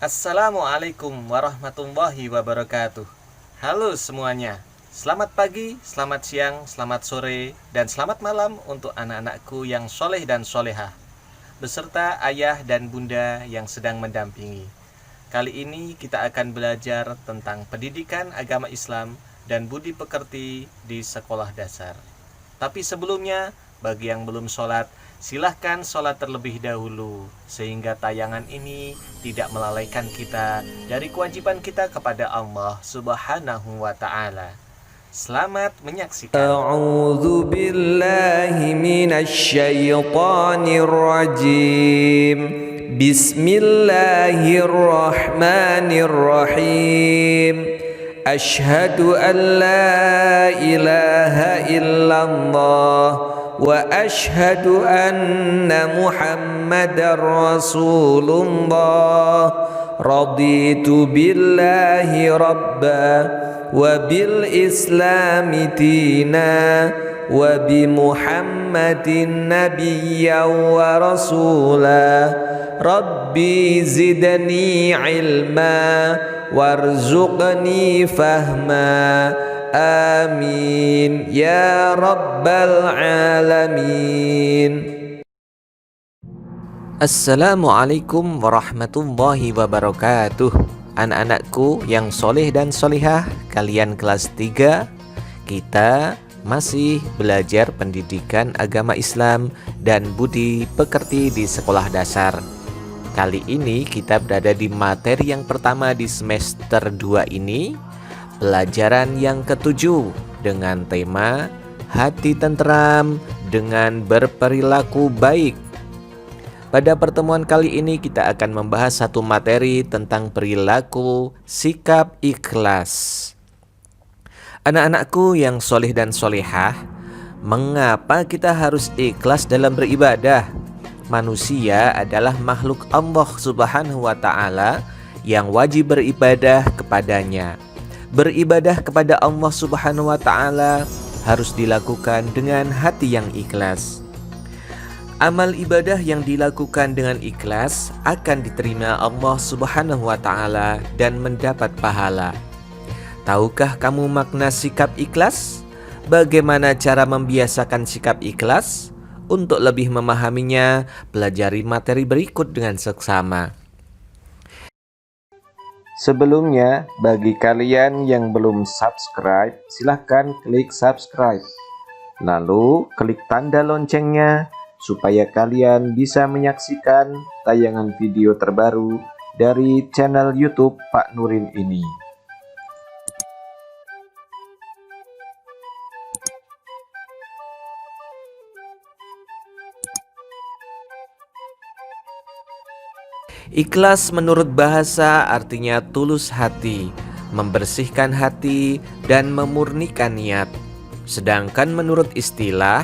Assalamualaikum warahmatullahi wabarakatuh. Halo semuanya. Selamat pagi, selamat siang, selamat sore, dan selamat malam untuk anak-anakku yang soleh dan solehah, beserta ayah dan bunda yang sedang mendampingi. Kali ini kita akan belajar tentang pendidikan agama Islam dan budi pekerti di sekolah dasar. Tapi sebelumnya, bagi yang belum sholat, silahkan sholat terlebih dahulu, sehingga tayangan ini tidak melalaikan kita dari kewajiban kita kepada Allah Subhanahu wa Ta'ala. Selamat menyaksikan. A'udzu billahi minasy syaithanir rajim. Bismillahirrahmanirrahim. Asyhadu an la ilaha illallah wa asyhadu anna Muhammadar Rasulullah. Raditu billahi rabba wa bil islami dina wa bi Muhammadin nabiyyan wa rasula. Rabbi zidni ilma warzuqni fahma. Amin ya rabbal alamin. Assalamualaikum warahmatullahi wabarakatuh. Anak-anakku yang soleh dan solehah, kalian kelas 3. Kita masih belajar pendidikan agama Islam dan budi pekerti di sekolah dasar. Kali ini kita berada di materi yang pertama di semester 2 ini, pelajaran yang ke-7 dengan tema hati tenteram dengan berperilaku baik. Pada pertemuan kali ini kita akan membahas satu materi tentang perilaku sikap ikhlas. Anak-anakku yang soleh dan solehah, mengapa kita harus ikhlas dalam beribadah? Manusia adalah makhluk Allah Subhanahu wa Ta'ala yang wajib beribadah kepadanya. Beribadah kepada Allah Subhanahu wa Ta'ala harus dilakukan dengan hati yang ikhlas. Amal ibadah yang dilakukan dengan ikhlas akan diterima Allah Subhanahu wa Ta'ala dan mendapat pahala. Tahukah kamu makna sikap ikhlas? Bagaimana cara membiasakan sikap ikhlas? Untuk lebih memahaminya, pelajari materi berikut dengan seksama. Sebelumnya, bagi kalian yang belum subscribe, silahkan klik subscribe. Lalu, klik tanda loncengnya supaya kalian bisa menyaksikan tayangan video terbaru dari channel YouTube Pak Nurin ini. Ikhlas menurut bahasa artinya tulus hati, membersihkan hati, dan memurnikan niat. Sedangkan menurut istilah,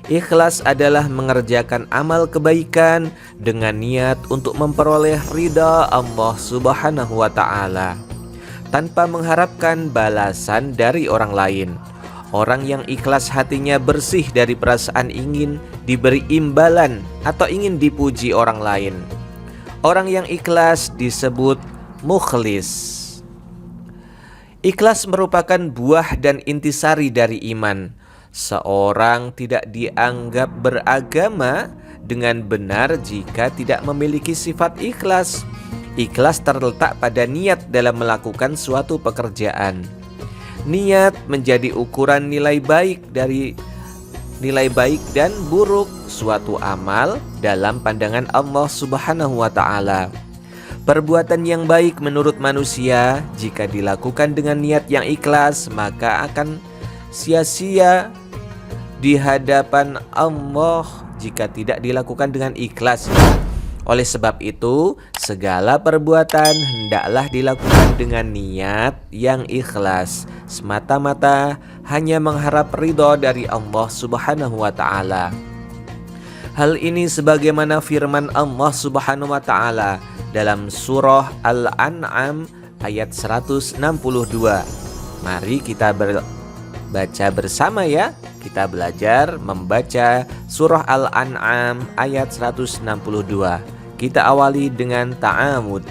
ikhlas adalah mengerjakan amal kebaikan dengan niat untuk memperoleh ridha Allah Subhanahu wa Ta'ala, tanpa mengharapkan balasan dari orang lain. Orang yang ikhlas hatinya bersih dari perasaan ingin diberi imbalan atau ingin dipuji orang lain. Orang yang ikhlas disebut mukhlis. Ikhlas merupakan buah dan intisari dari iman. Seorang tidak dianggap beragama dengan benar jika tidak memiliki sifat ikhlas. Ikhlas terletak pada niat dalam melakukan suatu pekerjaan. Niat menjadi ukuran nilai baik dan buruk suatu amal dalam pandangan Allah Subhanahu wa Ta'ala. Perbuatan yang baik menurut manusia jika dilakukan dengan niat yang ikhlas, maka akan sia-sia di hadapan Allah jika tidak dilakukan dengan ikhlas. Oleh sebab itu, segala perbuatan hendaklah dilakukan dengan niat yang ikhlas, semata-mata hanya mengharap ridho dari Allah Subhanahu wa Ta'ala. Hal ini sebagaimana firman Allah Subhanahu wa Ta'ala dalam surah Al-An'am ayat 162. Mari kita baca bersama ya. Kita belajar membaca surah Al-An'am ayat 162. Kita awali dengan ta'amud.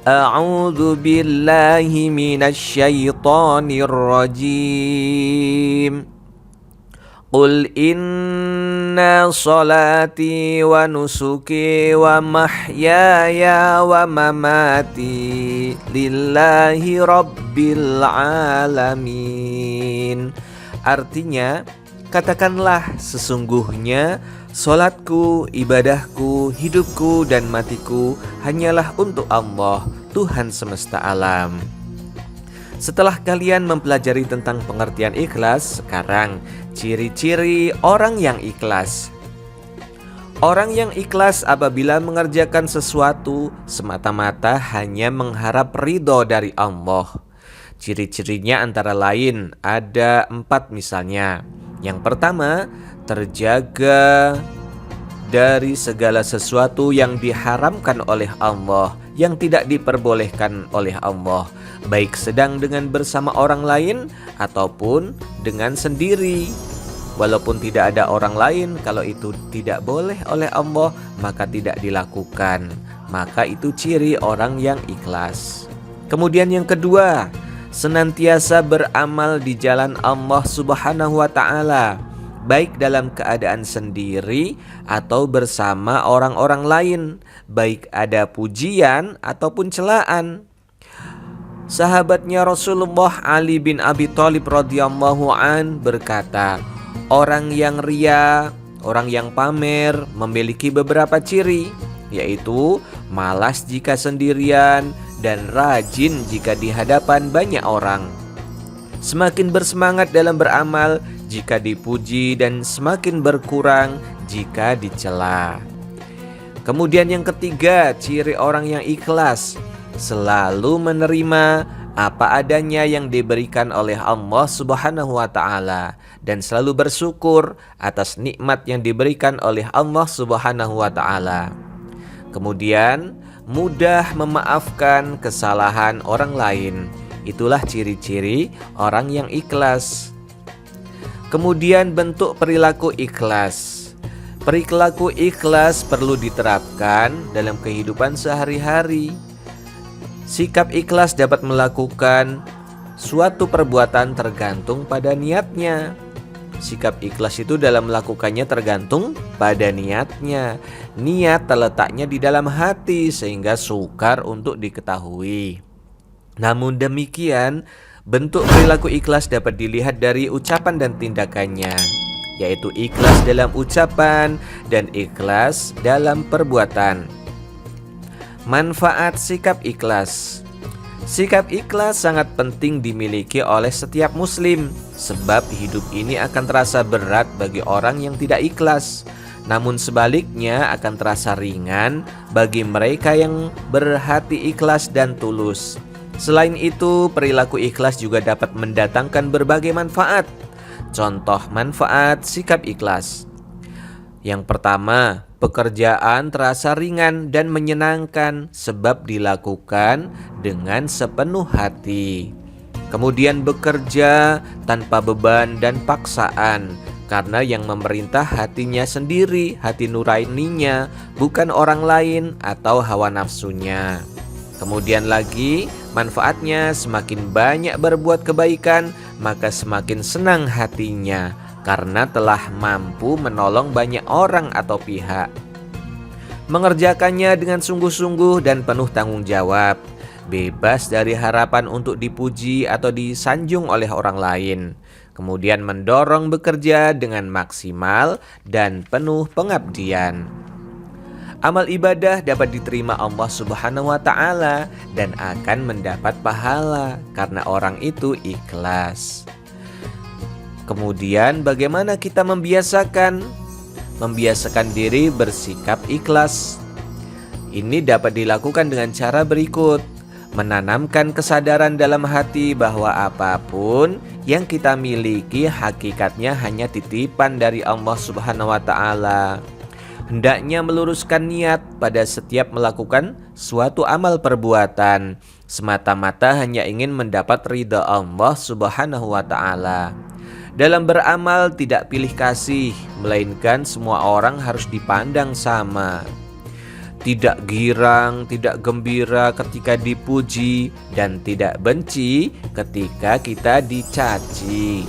A'udzu billahi minasyaitonir rajim. Qul inna salati wa nusuki wa mahyaya wa mamati lillahi rabbil alamin. Artinya, katakanlah sesungguhnya salatku, ibadahku, hidupku dan matiku hanyalah untuk Allah, Tuhan semesta alam. Setelah kalian mempelajari tentang pengertian ikhlas, sekarang ciri-ciri orang yang ikhlas. Orang yang ikhlas apabila mengerjakan sesuatu semata-mata hanya mengharap ridho dari Allah. Ciri-cirinya antara lain ada 4 misalnya. Yang pertama, terjaga dari segala sesuatu yang diharamkan oleh Allah, yang tidak diperbolehkan oleh Allah, baik sedang dengan bersama orang lain ataupun dengan sendiri. Walaupun tidak ada orang lain, kalau itu tidak boleh oleh Allah, maka tidak dilakukan. Maka itu ciri orang yang ikhlas. Kemudian yang kedua, senantiasa beramal di jalan Allah Subhanahu wa ta'ala, baik dalam keadaan sendiri atau bersama orang-orang lain, baik ada pujian ataupun celaan. Sahabatnya Rasulullah Ali bin Abi Thalib radhiyallahu an berkata, orang yang ria, orang yang pamer memiliki beberapa ciri, yaitu malas jika sendirian dan rajin jika di hadapan banyak orang. Semakin bersemangat dalam beramal jika dipuji dan semakin berkurang jika dicela. Kemudian yang ketiga, ciri orang yang ikhlas, selalu menerima apa adanya yang diberikan oleh Allah Subhanahu wa ta'ala dan selalu bersyukur atas nikmat yang diberikan oleh Allah Subhanahu wa ta'ala. Kemudian mudah memaafkan kesalahan orang lain. Itulah ciri-ciri orang yang ikhlas. Kemudian bentuk perilaku ikhlas. Perilaku ikhlas perlu diterapkan dalam kehidupan sehari-hari. Sikap ikhlas dapat melakukan suatu perbuatan tergantung pada niatnya. Sikap ikhlas itu dalam melakukannya tergantung pada niatnya. Niat terletaknya di dalam hati sehingga sukar untuk diketahui. Namun demikian, bentuk perilaku ikhlas dapat dilihat dari ucapan dan tindakannya, yaitu ikhlas dalam ucapan dan ikhlas dalam perbuatan. Manfaat sikap ikhlas. Sikap ikhlas sangat penting dimiliki oleh setiap muslim, sebab hidup ini akan terasa berat bagi orang yang tidak ikhlas. Namun sebaliknya akan terasa ringan bagi mereka yang berhati ikhlas dan tulus. Selain itu, perilaku ikhlas juga dapat mendatangkan berbagai manfaat. Contoh manfaat sikap ikhlas. Yang pertama, pekerjaan terasa ringan dan menyenangkan sebab dilakukan dengan sepenuh hati. Kemudian bekerja tanpa beban dan paksaan, karena yang memerintah hatinya sendiri, hati nuraninya, bukan orang lain atau hawa nafsunya. Kemudian lagi, manfaatnya semakin banyak berbuat kebaikan, maka semakin senang hatinya karena telah mampu menolong banyak orang atau pihak. Mengerjakannya dengan sungguh-sungguh dan penuh tanggung jawab, bebas dari harapan untuk dipuji atau disanjung oleh orang lain. Kemudian mendorong bekerja dengan maksimal dan penuh pengabdian. Amal ibadah dapat diterima Allah Subhanahu wa ta'ala dan akan mendapat pahala karena orang itu ikhlas. Kemudian bagaimana kita membiasakan diri bersikap ikhlas? Ini dapat dilakukan dengan cara berikut. Menanamkan kesadaran dalam hati bahwa apapun yang kita miliki hakikatnya hanya titipan dari Allah Subhanahu wa ta'ala. Hendaknya meluruskan niat pada setiap melakukan suatu amal perbuatan, semata-mata hanya ingin mendapat ridha Allah Subhanahu wa ta'ala. Dalam beramal tidak pilih kasih, melainkan semua orang harus dipandang sama. tidak girang, tidak gembira ketika dipuji, dan tidak benci ketika kita dicaci.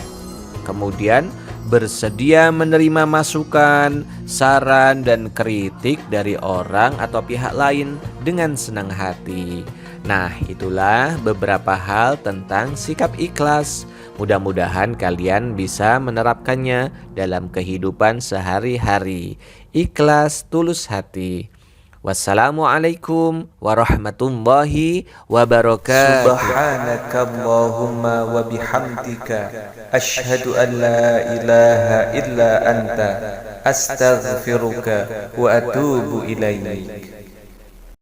Kemudian bersedia menerima masukan, saran, dan kritik dari orang atau pihak lain dengan senang hati. Nah, itulah beberapa hal tentang sikap ikhlas. Mudah-mudahan kalian bisa menerapkannya dalam kehidupan sehari-hari. Ikhlas tulus hati. Wassalamualaikum warahmatullahi wabarakatuh. Subhanakallahumma wa bihamdika asyhadu an la ilaha illa anta astaghfiruka wa atubu ilaik.